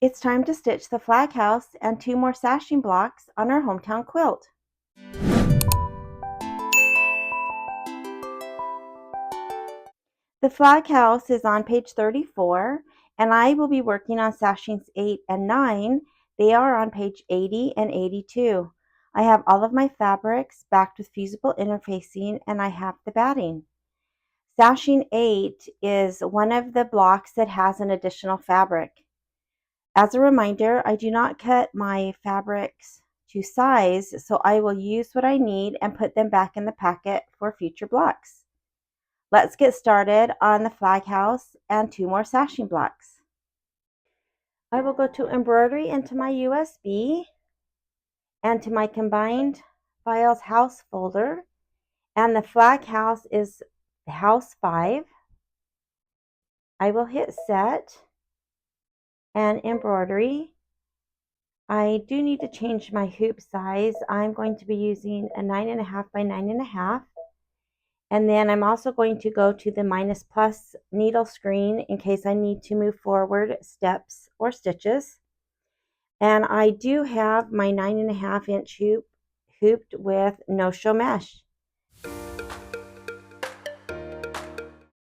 It's time to stitch the flag house and 2 more sashing blocks on our hometown quilt. The flag house is on page 34, and I will be working on sashings 8 and 9. They are on page 80 and 82. I have all of my fabrics backed with fusible interfacing, and I have the batting. Sashing 8 is one of the blocks that has an additional fabric. As a reminder, I do not cut my fabrics to size, so I will use what I need and put them back in the packet for future blocks. Let's get started on the flag house and 2 more sashing blocks. I will go to embroidery into my USB and to my combined files house folder, and the flag house is house 5. I will hit set and embroidery. I do need to change my hoop size. I'm going to be using a 9.5 by 9.5. And then I'm also going to go to the minus plus needle screen in case I need to move forward steps or stitches. And I do have my 9.5 inch hoop hooped with no-show mesh.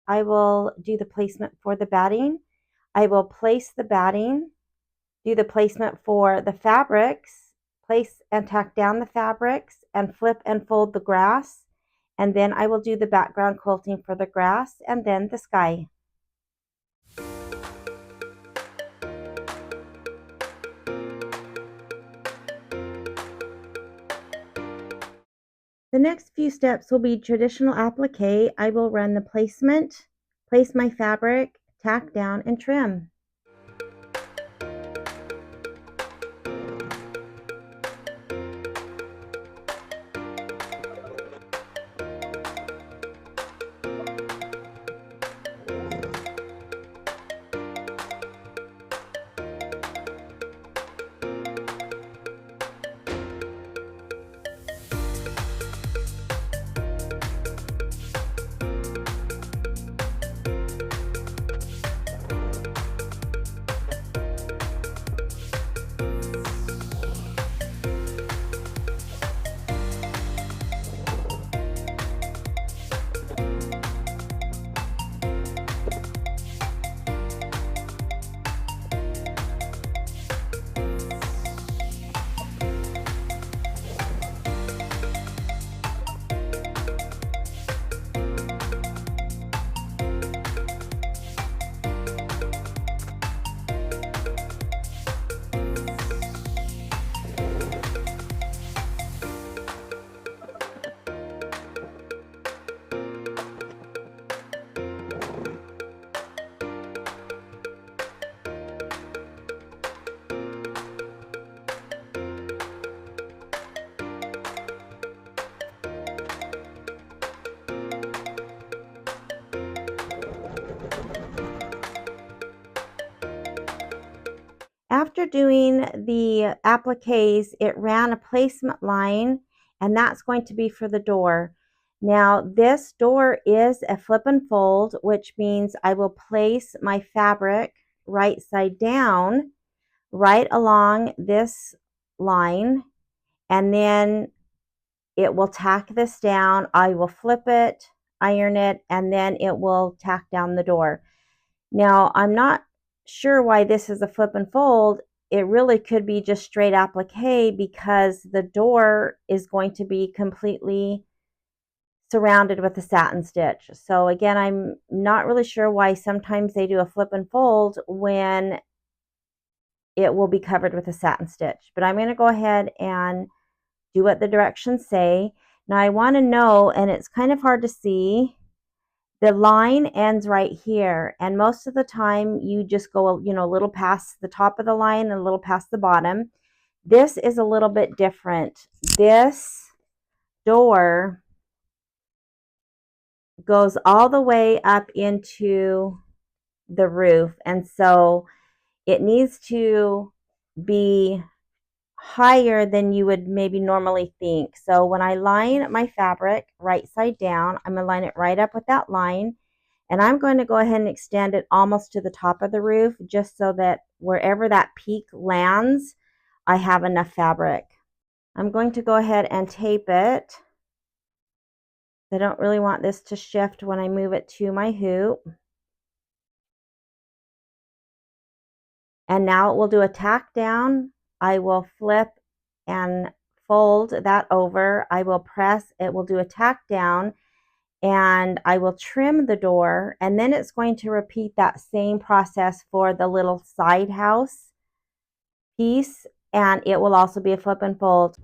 I will do the placement for the batting. I will place the batting, do the placement for the fabrics, place and tack down the fabrics, and flip and fold the grass. And then I will do the background quilting for the grass and then the sky. The next few steps will be traditional applique. I will run the placement, place my fabric, tack down, and trim. After doing the appliques, it ran a placement line, and that's going to be for the door. Now, this door is a flip and fold, which means I will place my fabric right side down, right along this line, and then it will tack this down. I will flip it, iron it, and then it will tack down the door. Now, I'm not sure why this is a flip and fold. It really could be just straight applique because the door is going to be completely surrounded with a satin stitch. So again, I'm not really sure why sometimes they do a flip and fold when it will be covered with a satin stitch. But I'm going to go ahead and do what the directions say. Now I want to know, and it's kind of hard to see, the line ends right here, and most of the time you just go, a little past the top of the line and a little past the bottom. This is a little bit different. This door goes all the way up into the roof, and so it needs to be higher than you would maybe normally think. So when I line my fabric right side down, I'm going to line it right up with that line. And I'm going to go ahead and extend it almost to the top of the roof, just so that wherever that peak lands, I have enough fabric. I'm going to go ahead and tape it. I don't really want this to shift when I move it to my hoop. And now it will do a tack down. I will flip and fold that over. I will press, it will do a tack down, and I will trim the door, and then it's going to repeat that same process for the little side house piece, and it will also be a flip and fold.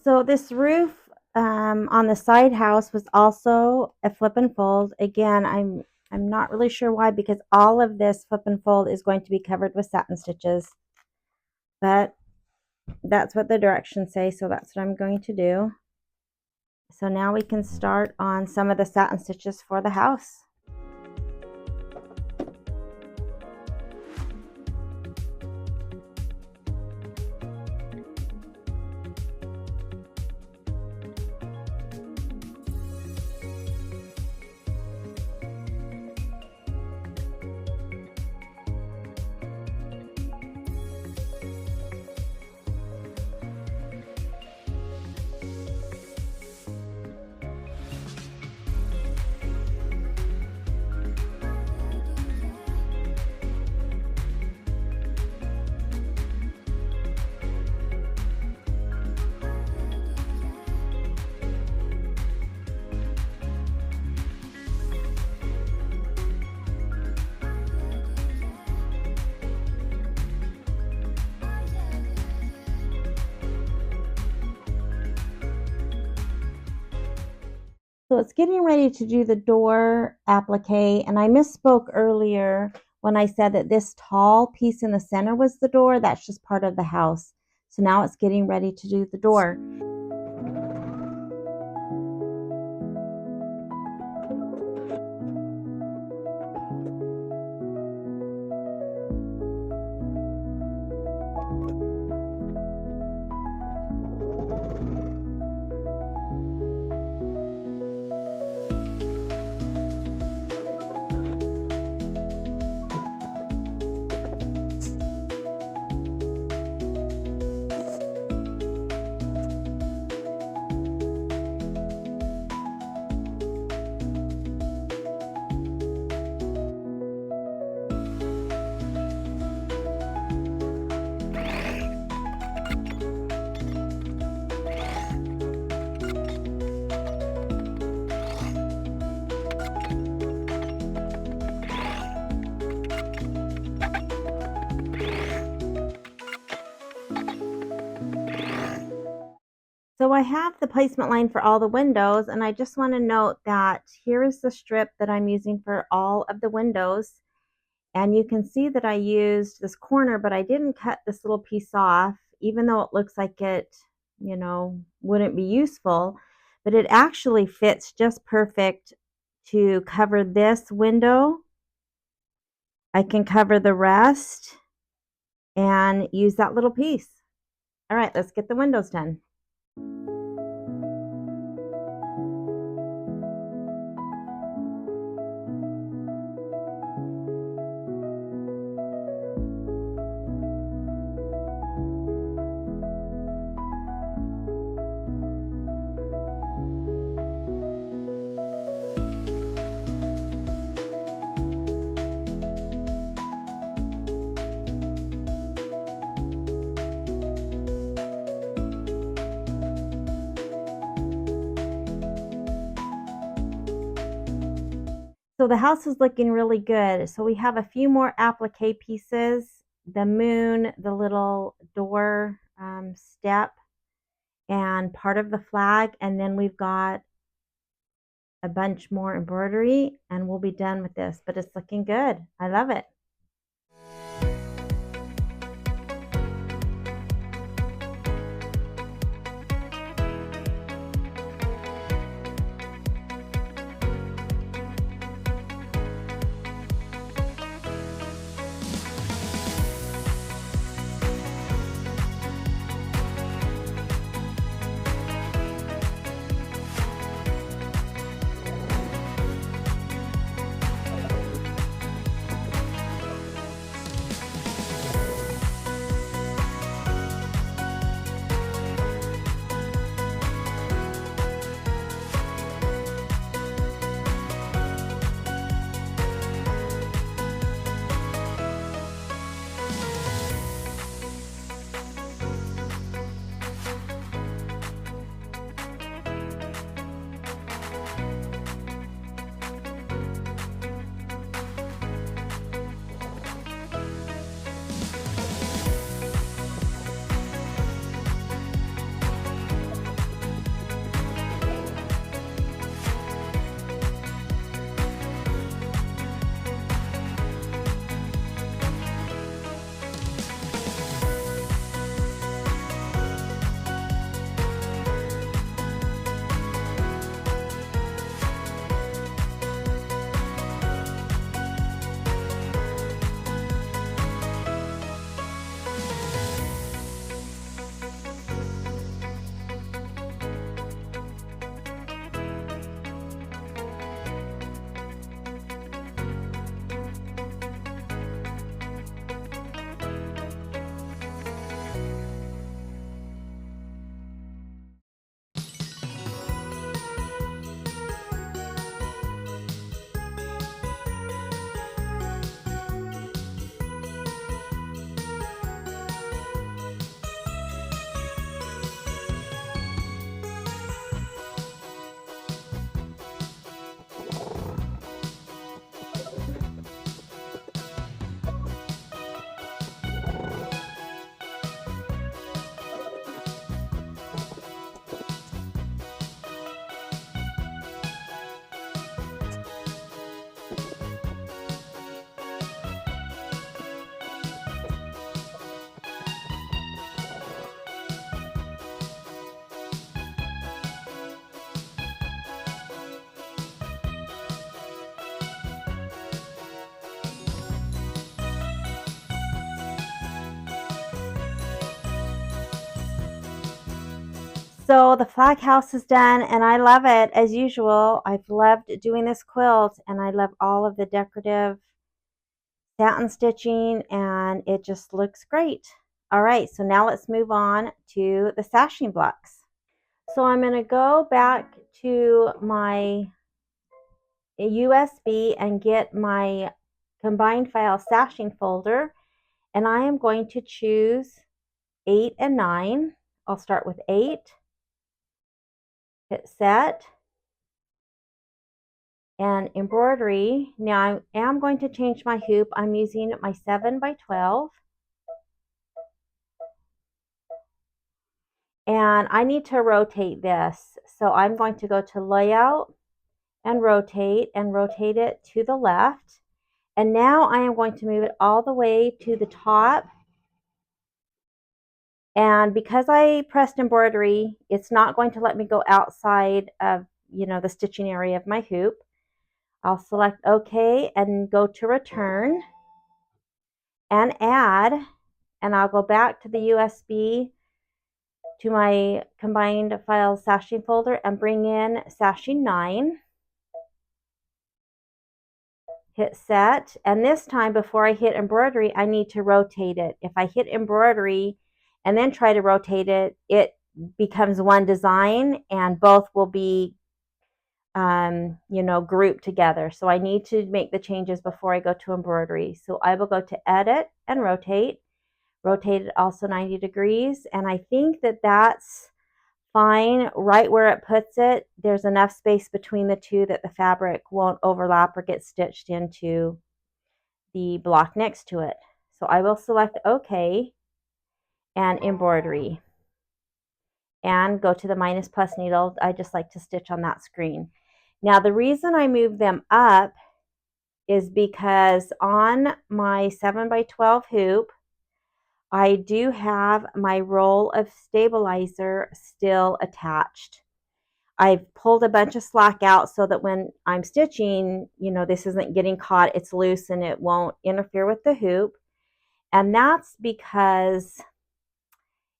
So this roof on the side house was also a flip and fold. Again, I'm not really sure why, because all of this flip and fold is going to be covered with satin stitches. But that's what the directions say, so that's what I'm going to do. So now we can start on some of the satin stitches for the house. So it's getting ready to do the door applique, and I misspoke earlier when I said that this tall piece in the center was the door. That's just part of the house. So now it's getting ready to do the door. So I have the placement line for all the windows, and I just want to note that here is the strip that I'm using for all of the windows. And you can see that I used this corner, but I didn't cut this little piece off, even though it looks like it, wouldn't be useful. But it actually fits just perfect to cover this window. I can cover the rest and use that little piece. All right, let's get the windows done. So the house is looking really good. So we have a few more applique pieces, the moon, the little door step, and part of the flag. And then we've got a bunch more embroidery and we'll be done with this, but it's looking good. I love it. So the flag house is done and I love it as usual. I've loved doing this quilt and I love all of the decorative satin stitching and it just looks great. All right, so now let's move on to the sashing blocks. So I'm going to go back to my USB and get my combined file sashing folder, and I am going to choose 8 and 9. I'll start with 8, hit set, and embroidery. Now I am going to change my hoop. I'm using my 7 by 12. And I need to rotate this. So I'm going to go to layout and rotate it to the left. And now I am going to move it all the way to the top. And because I pressed embroidery, it's not going to let me go outside of, the stitching area of my hoop. I'll select OK and go to return and add, and I'll go back to the USB to my combined files sashing folder and bring in sashing 9. Hit set, and this time before I hit embroidery, I need to rotate it. If I hit embroidery and then try to rotate it, it becomes one design and both will be grouped together. So I need to make the changes before I go to embroidery. So I will go to edit and rotate it also 90 degrees, and I think that that's fine. Right where it puts it, there's enough space between the two that the fabric won't overlap or get stitched into the block next to it. So I will select OK and embroidery and go to the minus plus needle. I just like to stitch on that screen. Now the reason I move them up is because on my 7x12 hoop, I do have my roll of stabilizer still attached. I've pulled a bunch of slack out so that when I'm stitching, this isn't getting caught, it's loose and it won't interfere with the hoop. And that's because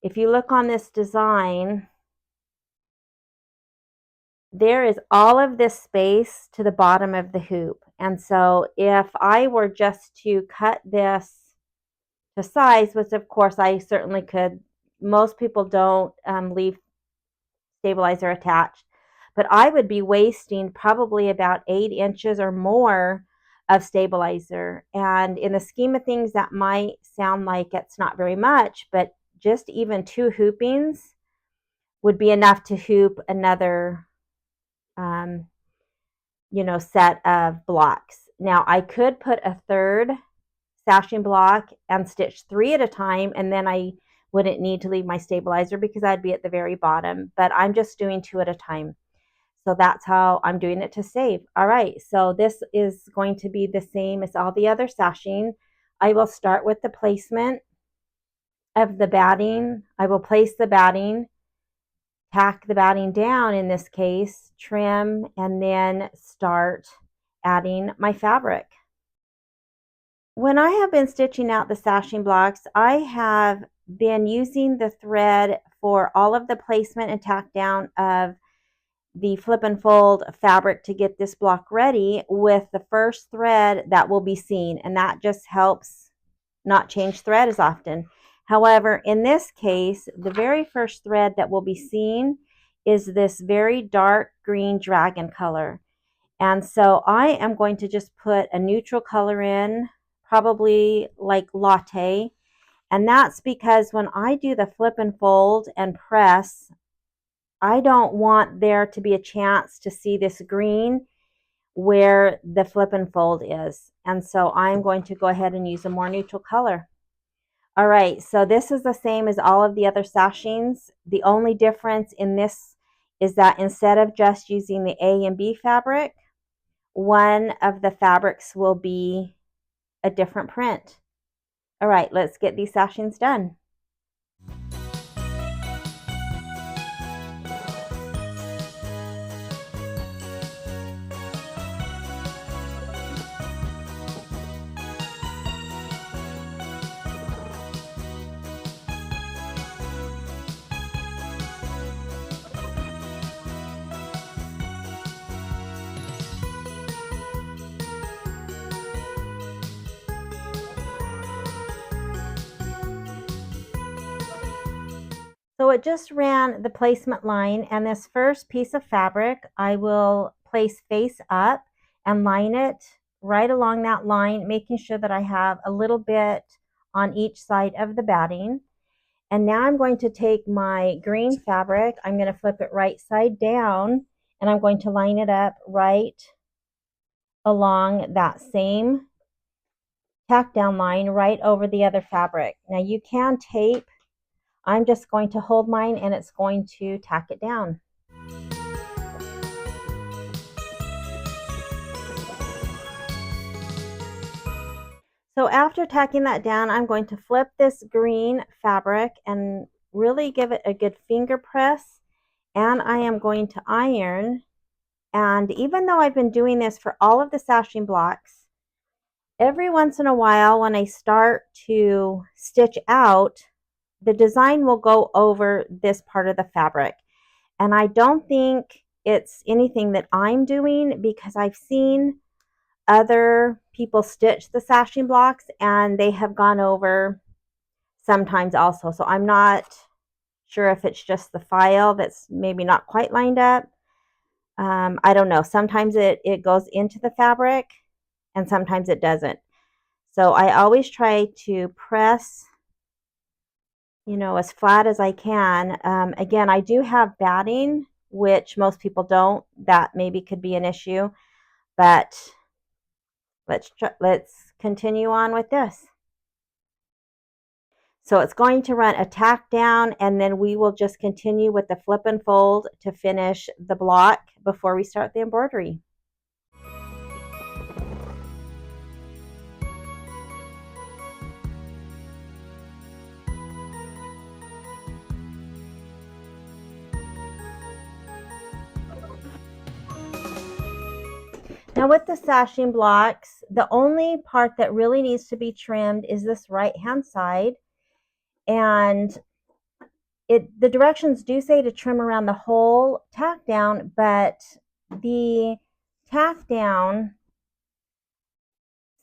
if you look on this design, there is all of this space to the bottom of the hoop. And so if I were just to cut this to size, which of course I certainly could, most people don't leave stabilizer attached, but I would be wasting probably about 8 inches or more of stabilizer. And in the scheme of things, that might sound like it's not very much, but just even 2 hoopings would be enough to hoop another set of blocks. Now I could put a third sashing block and stitch 3 at a time, and then I wouldn't need to leave my stabilizer because I'd be at the very bottom, but I'm just doing 2 at a time. So that's how I'm doing it to save. All right, so this is going to be the same as all the other sashing. I will start with the placement of the batting. I will place the batting, tack the batting down in this case, trim, and then start adding my fabric. When I have been stitching out the sashing blocks, I have been using the thread for all of the placement and tack down of the flip and fold fabric to get this block ready with the first thread that will be seen, and that just helps not change thread as often. However, in this case, the very first thread that will be seen is this very dark green dragon color. And so I am going to just put a neutral color in, probably like latte. And that's because when I do the flip and fold and press, I don't want there to be a chance to see this green where the flip and fold is. And so I'm going to go ahead and use a more neutral color. All right, so this is the same as all of the other sashings. The only difference in this is that instead of just using the A and B fabric, one of the fabrics will be a different print. All right, let's get these sashings done. So it just ran the placement line, and this first piece of fabric I will place face up and line it right along that line, making sure that I have a little bit on each side of the batting. And now I'm going to take my green fabric, I'm going to flip it right side down, and I'm going to line it up right along that same tack down line right over the other fabric. Now you can tape I'm just going to hold mine and it's going to tack it down. So after tacking that down, I'm going to flip this green fabric and really give it a good finger press, and I am going to iron. And even though I've been doing this for all of the sashing blocks, every once in a while when I start to stitch out, the design will go over this part of the fabric. And I don't think it's anything that I'm doing, because I've seen other people stitch the sashing blocks and they have gone over sometimes also. So I'm not sure if it's just the file that's maybe not quite lined up. I don't know. Sometimes it goes into the fabric and sometimes it doesn't. So I always try to press, as flat as I can. Again, I do have batting, which most people don't. That maybe could be an issue, but let's continue on with this. So it's going to run a tack down, and then we will just continue with the flip and fold to finish the block before we start the embroidery. Now with the sashing blocks, the only part that really needs to be trimmed is this right hand side, and the directions do say to trim around the whole tack down, but the tack down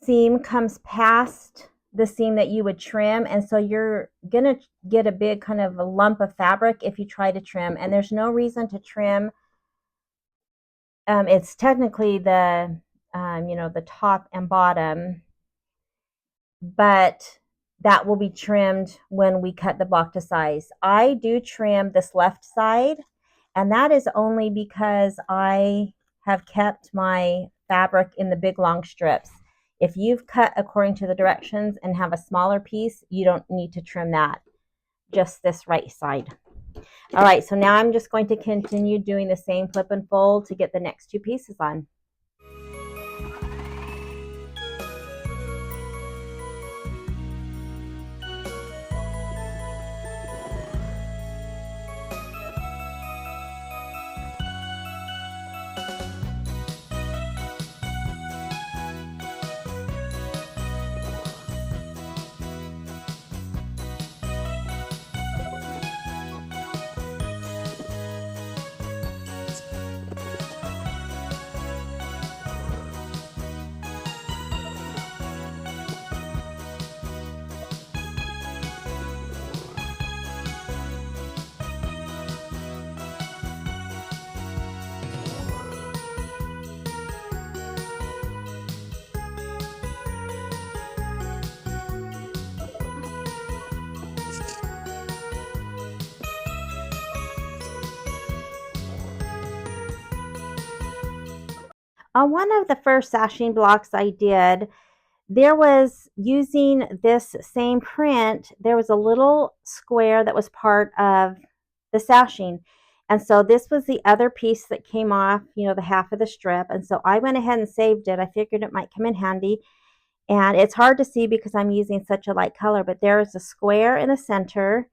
seam comes past the seam that you would trim, and so you're gonna get a big kind of a lump of fabric if you try to trim, and there's no reason to trim. It's technically the the top and bottom, but that will be trimmed when we cut the block to size. I do trim this left side, and that is only because I have kept my fabric in the big long strips. If you've cut according to the directions and have a smaller piece, you don't need to trim that, just this right side. All right, so now I'm just going to continue doing the same flip and fold to get the next two pieces on. On one of the first sashing blocks I did, there was, using this same print, there was a little square that was part of the sashing. And so this was the other piece that came off, the half of the strip. And so I went ahead and saved it. I figured it might come in handy. And it's hard to see because I'm using such a light color, but there is a square in the center.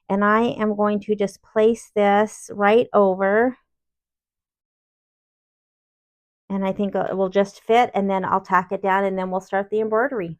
And I am going to just place this right over. And I think it will just fit, and then I'll tack it down, and then we'll start the embroidery.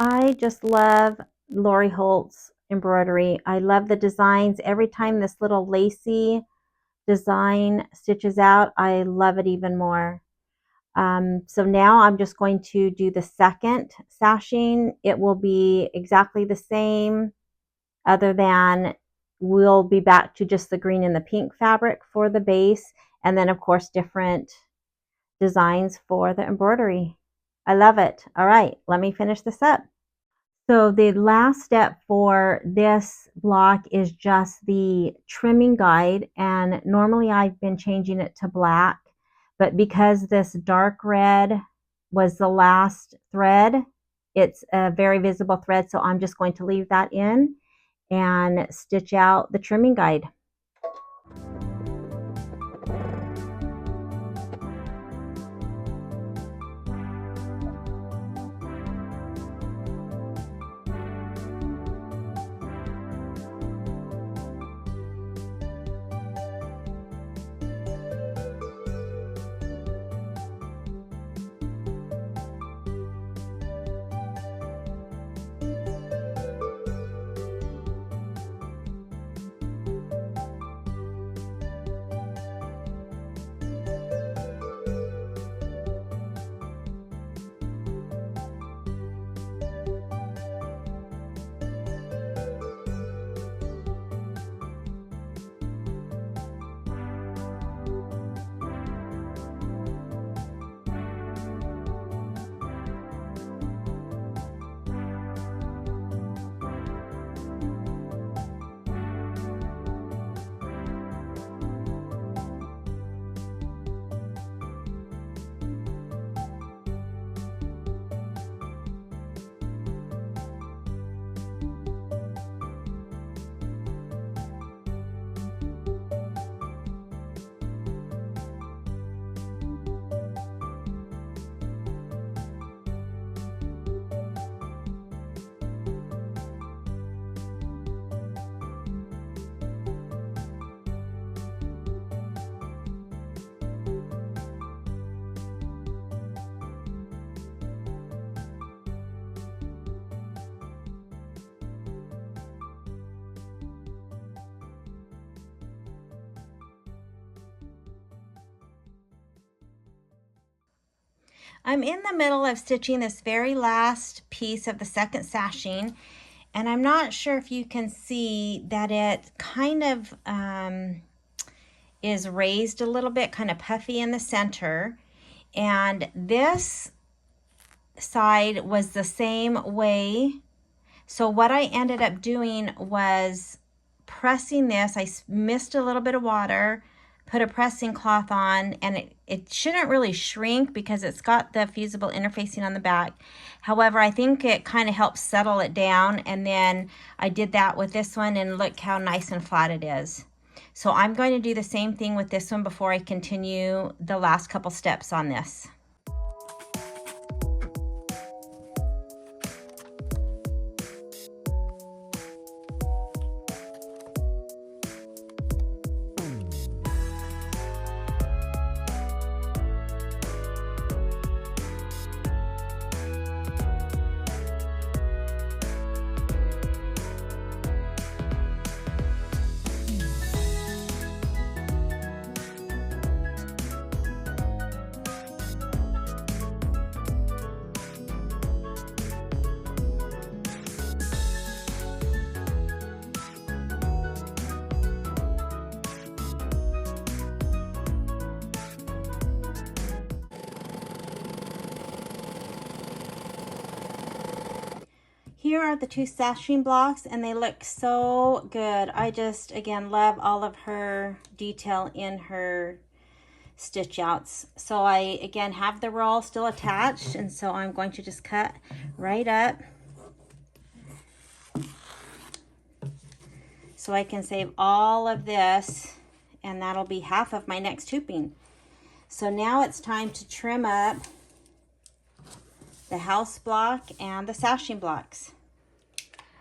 I just love Lori Holt's embroidery. I love the designs. Every time this little lacy design stitches out, I love it even more. So now I'm just going to do the second sashing. It will be exactly the same, other than we'll be back to just the green and the pink fabric for the base, and then of course different designs for the embroidery. I love it. All right, let me finish this up. So the last step for this block is just the trimming guide, and normally I've been changing it to black, but because this dark red was the last thread, it's a very visible thread, so I'm just going to leave that in and stitch out the trimming guide. I'm in the middle of stitching this very last piece of the second sashing, and I'm not sure if you can see that it kind of is raised a little bit, kind of puffy in the center, and this side was the same way. So what I ended up doing was pressing this. I missed a little bit of water, put a pressing cloth on, and it shouldn't really shrink because it's got the fusible interfacing on the back. However, I think it kind of helps settle it down, and then I did that with this one, and look how nice and flat it is. So I'm going to do the same thing with this one before I continue the last couple steps on this. Here are the two sashing blocks, and they look so good. I just, again, love all of her detail in her stitch outs. So I, again, have the roll still attached, and so I'm going to just cut right up so I can save all of this, and that'll be half of my next hooping. So now it's time to trim up the house block and the sashing blocks.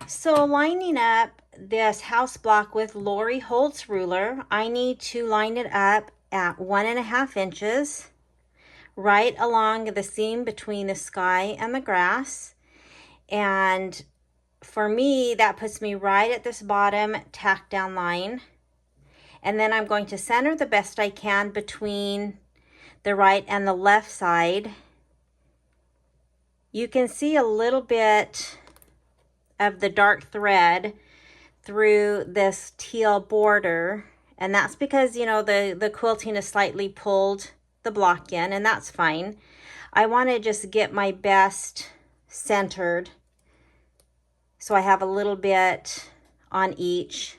So lining up this house block with Lori Holt's ruler, I need to line it up at 1.5 inches, right along the seam between the sky and the grass. And for me, that puts me right at this bottom tack down line. And then I'm going to center the best I can between the right and the left side. You can see a little bit of the dark thread through this teal border, and that's because, you know, the quilting is slightly pulled the block in, and that's fine. I want to just get my best centered, so I have a little bit on each,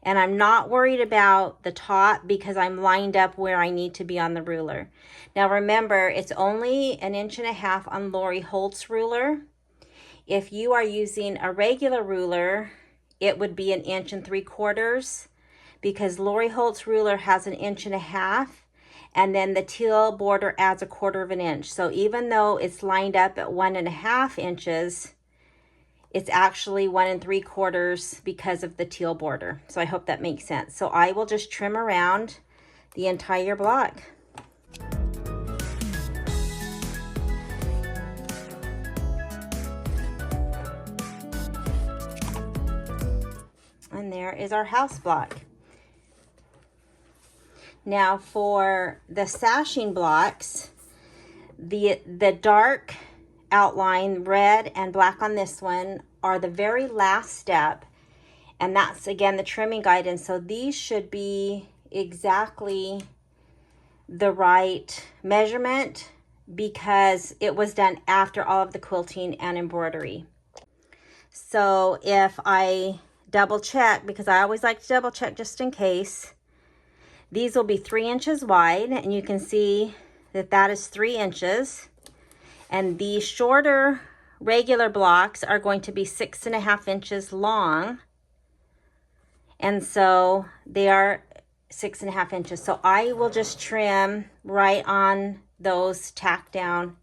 and I'm not worried about the top because I'm lined up where I need to be on the ruler. Now remember, it's only 1.5 inches on Lori Holt's ruler. If you are using a regular ruler, it would be 1.75 inches, because Lori Holt's ruler has 1.5 inches, and then the teal border adds 1/4 inch. So even though it's lined up at 1.5 inches, it's actually 1 3/4 because of the teal border. So I hope that makes sense. So I will just trim around the entire block. And there is our house block. Now for the sashing blocks, the dark outline, red and black on this one, are the very last step. And that's, again, the trimming guidance. So these should be exactly the right measurement because it was done after all of the quilting and embroidery. So if I double check, because I always like to double check just in case, these will be 3 inches wide, and you can see that that is 3 inches. And the shorter regular blocks are going to be 6.5 inches long. And so they are 6.5 inches. So I will just trim right on those tack down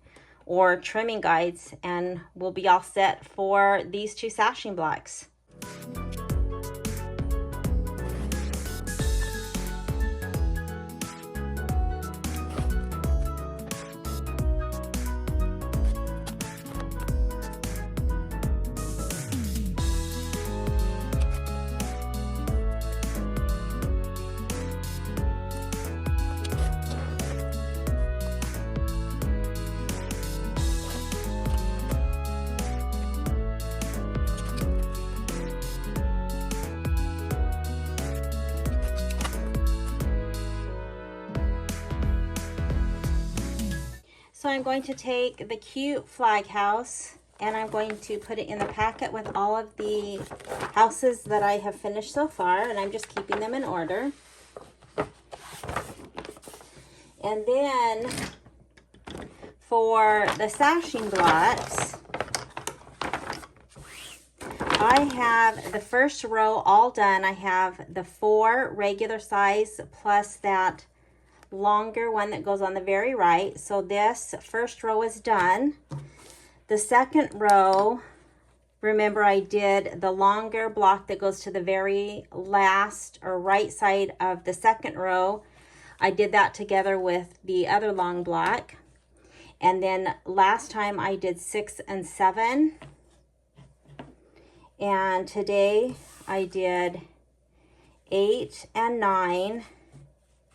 or trimming guides, and we'll be all set for these 2 sashing blocks. So I'm going to take the cute flag house and I'm going to put it in the packet with all of the houses that I have finished so far, and I'm just keeping them in order. And then for the sashing blocks, I have the first row all done. I have the 4 regular size plus that longer one that goes on the very right. So this first row is done. The second row, remember I did the longer block that goes to the very last or right side of the second row. I did that together with the other long block. And then last time I did 6 and 7. And today I did 8 and 9.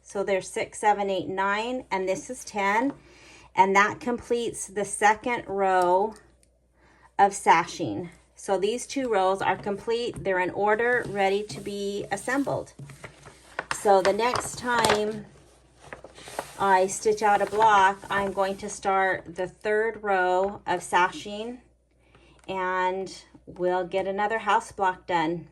So there's 6, 7, 8, 9, and this is 10. And that completes the second row of sashing. So these 2 rows are complete. They're in order, ready to be assembled. So the next time I stitch out a block, I'm going to start the 3rd row of sashing, and we'll get another house block done.